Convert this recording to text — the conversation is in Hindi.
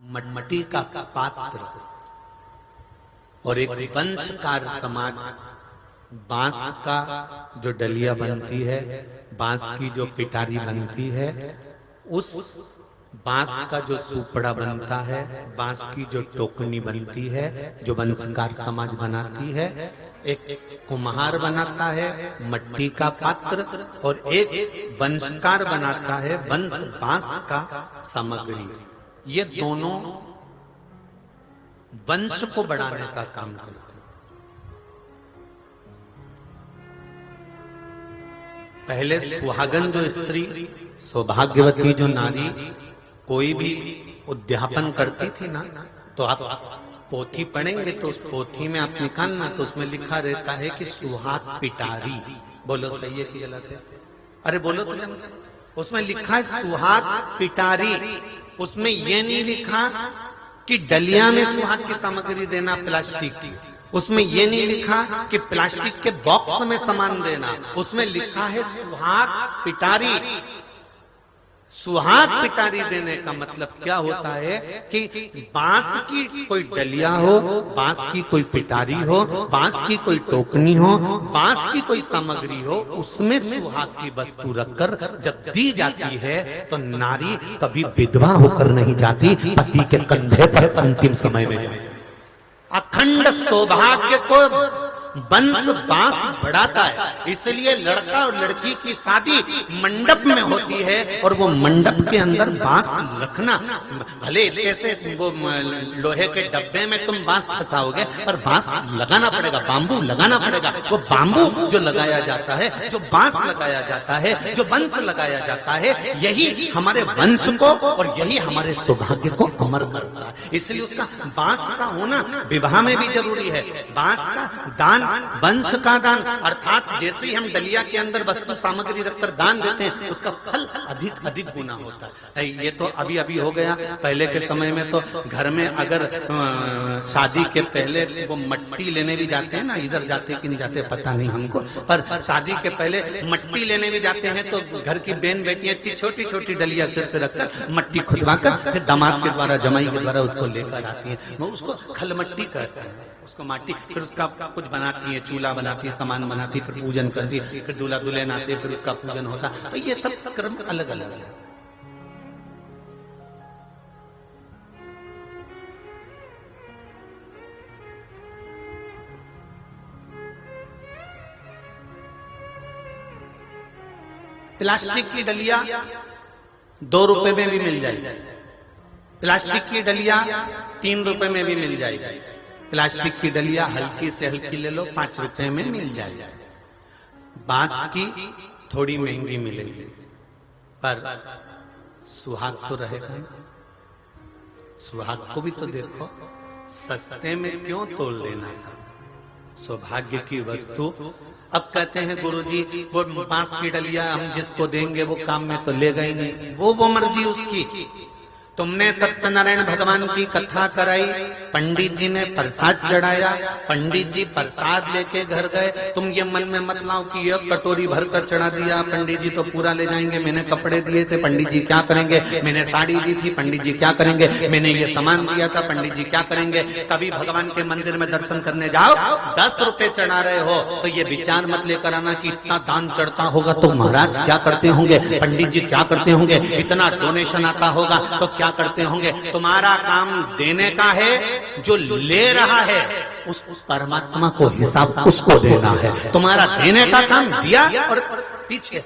मट्टी का पात्र और एक वंशकार समाज बांस का जो डलिया बनती है, बांस की जो पिटारी बनती है, उस बांस का जो सुपड़ा बनता है, बांस की जो टोकनी बनती है, जो वंशकार समाज बनाती है, एक कुम्हार बनाता है मट्टी का पात्र और एक वंशकार बनाता है वंश बांस का सामग्री। ये दोनों वंश को बढ़ाने का काम करते हैं। पहले सुहागन जो स्त्री, सौभाग्यवती जो नारी कोई भी उद्यापन करती थी ना, तो आप पोथी पढ़ेंगे तो उस पोथी में आप निकालना तो उसमें लिखा रहता है कि सुहाग पिटारी। बोलो सही है कि गलत है? अरे बोलो तो। उसमें लिखा है सुहाग पिटारी, उसमें यह नहीं लिखा कि डलिया में सुहाग की सामग्री देना प्लास्टिक की, उसमें यह नहीं लिखा कि प्लास्टिक के बॉक्स में सामान देना, उसमें लिखा है सुहाग पिटारी। सुहाग पिटारी देने का मतलब क्या होता है कि बांस की कोई डलिया हो, बांस की कोई पिटारी हो, बांस की कोई टोकनी हो, बांस की कोई सामग्री हो, उसमें सुहाग की वस्तु रखकर जब दी जाती है तो नारी कभी विधवा होकर नहीं जाती, पति के कंधे पर अंतिम समय में जाती। अखंड सौभाग्य को वंश बांस बढ़ाता है, इसलिए लड़का और लड़की की शादी मंडप में होती है और वो मंडप के अंदर बांस रखना, भले कैसे वो लोहे के डब्बे में तुम बांस फंसाओगे पर बांस लगाना पड़ेगा, बांबू लगाना पड़ेगा। वो बांबू जो लगाया जाता है, जो बांस लगाया जाता है, जो वंश लगाया जाता है, यही हमारे वंश को और यही हमारे सौभाग्य को अमर करता है। इसलिए उसका बांस का होना विवाह में भी जरूरी है। बांस का दान, वंश का दान, अर्थात जैसे ही हम डलिया के अंदर वस्तु सामग्री रखकर दान देते हैं उसका फल अधिक अधिक गुना होता है। ये तो अभी अभी हो गया, पहले के समय में तो घर में अगर शादी के पहले वो मट्टी लेने भी जाते हैं ना, इधर जाते कि नहीं जाते पता नहीं हमको, पर शादी के पहले मट्टी लेने भी जाते हैं तो घर की बहन बेटियां इतनी छोटी छोटी डलिया सिर पे रखकर मट्टी खुदवाकर फिर दामाद के द्वारा, जमाई के द्वारा उसको लेकर आती है। वो उसको खलमट्टी कहते हैं, उसको माटी, फिर उसका कुछ बनाती है, चूल्हा बनाती है, सामान बनाती है, फिर पूजन करती है, फिर दूल्हा दुल्हन आते हैं, फिर उसका पूजन होता। तो ये सब क्रम अलग अलग है। प्लास्टिक की डलिया 2 रुपए में भी मिल जाएगी, प्लास्टिक की डलिया 3 रुपए में भी मिल जाएगी, प्लास्टिक की डलिया हल्की से हल्की ले लो 5 रुपए में मिल जाएगी। बांस की थोड़ी महंगी मिलेगी पर सुहाग तो रहेगा ना। सुहाग को भी तो देखो, सस्ते में क्यों तोल देना सौभाग्य की वस्तु। अब कहते हैं गुरुजी वो बांस की डलिया हम जिसको देंगे वो काम में तो लेगा ही नहीं, वो मर्जी उसकी। तुमने सत्यनारायण भगवान की कथा कराई, पंडित जी ने प्रसाद चढ़ाया, पंडित जी प्रसाद लेके घर गए, तुम ये मन में मत लाओ कि ये कटोरी भर कर चढ़ा दिया, पंडित जी तो पूरा ले जाएंगे, मैंने कपड़े दिए थे पंडित जी क्या करेंगे, मैंने साड़ी दी थी पंडित जी क्या करेंगे, मैंने ये सामान दिया था पंडित जी क्या करेंगे। कभी भगवान के मंदिर में दर्शन करने जाओ, 10 रुपए चढ़ा रहे हो तो ये विचार मत लेकर आना कि इतना दान चढ़ता होगा तो महाराज क्या करते होंगे, पंडित जी क्या करते होंगे, इतना डोनेशन आता होगा तो क्या करते होंगे। तुम्हारा काम देने का है, जो ले रहा है उस परमात्मा को हिसाब उसको देना है। तुम्हारा देने का काम दिया और पीछे